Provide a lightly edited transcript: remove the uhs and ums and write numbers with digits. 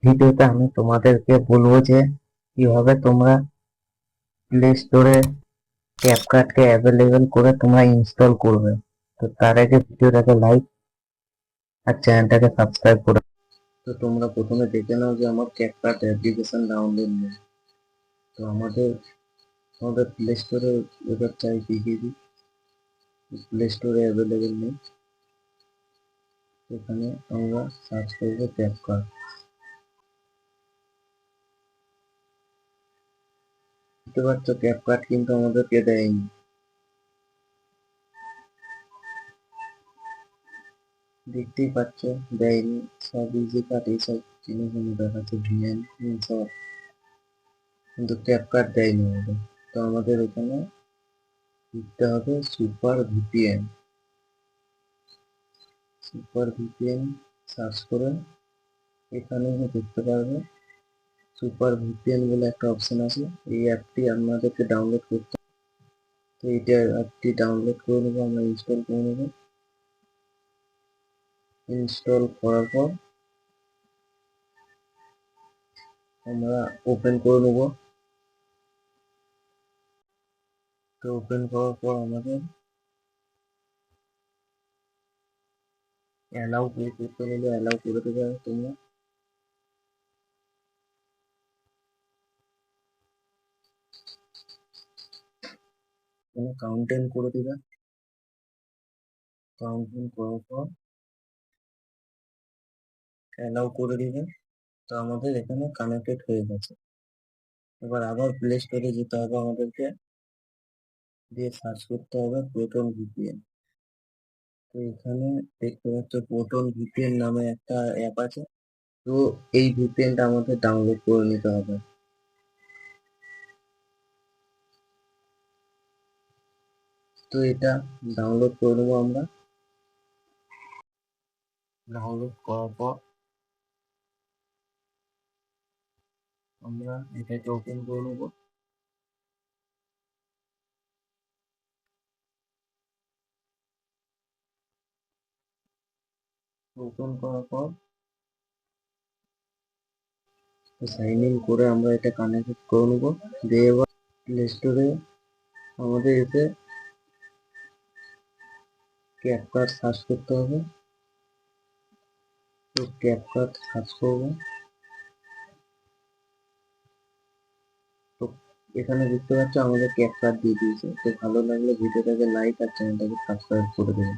ভিডিওতে আমি তোমাদেরকে বলবো যে কিভাবে তোমরা প্লে স্টোরে ক্যাপকাটকে অ্যাভেলেবেল করে তোমরা ইনস্টল করবে। তো তার আগে ভিডিওটাকে লাইক আর চ্যানেলটাকে সাবস্ক্রাইব করে। তো তোমরা প্রথমে দেখে নাও যে আমার ক্যাপকাট অ্যাপ্লিকেশন ডাউনলোড নেই। তো আমাদের প্লে স্টোরে এবার চাই দেখিয়ে দিই, প্লে স্টোরে অ্যাভেলেবেল নেই। এখানে আমরা সার্চ করবো ক্যাপকাট। বুঝতে পারছো, ক্যাপকাট কিন্তু আমাদেরকে দেয়নি। দেখতেই পাচ্ছ দেয়নি, সব ইজি কাট এইসব জিনিস দেখাচ্ছে, ভিএন সব, কিন্তু ক্যাপকাট দেয়নি আমাদের। তো আমাদের এখানে লিখতে হবে super VPN. Super VPN search করে এখানে দেখতে পারবে সুপার ভিপিএন বলে একটা অপশন আছে। এই অ্যাপটি আপনাদেরকে ডাউনলোড করতে হবে। তো এইটা অ্যাপটি ডাউনলোড করে নেবো, আমরা ইনস্টল করে নেবো। ইনস্টল করার পর আমরা ওপেন করে নেবো। তো ওপেন করার পর আমাদের অ্যালাউ ক্লিক করতে হলে অ্যালাউ করে দেবে তোমরা। কাউন্টেন করে দিবে। কাউন্টেন করার পর অ্যালাউ করে দিবে। তো আমাদের এখানে কানেক্টেড হয়ে গেছে। এবার আবার প্লে স্টোরে যেতে হবে আমাদেরকে, দিয়ে সার্চ করতে হবে প্রোটন ভিপিএন। তো এখানে দেখতে পাচ্ছ প্রোটন ভিপিএন নামে একটা অ্যাপ আছে। তো এই ভিপিএনটা আমাদের ডাউনলোড করে নিতে হবে। তো এটা ডাউনলোড করে নেবো আমরা। ডাউনলোড করার পর আমরা এটাকে ওপেন করে নেবো। ওপেন করার পর সাইন ইন করে আমরা এটা কানেক্ট করে নেবো। দিয়ে এবার প্লে স্টোরে আমাদের এতে ক্যাপকাট সার্চ করতে হবে। তো ক্যাপকাট সার্চ করবো। তো এখানে দেখতে পাচ্ছ আমাদের ক্যাপকাট দিয়ে দিয়েছে। তো ভালো লাগলে ভিডিওটাকে লাইক আর চ্যানেলটাকে সাবস্ক্রাইব করে দেবেন।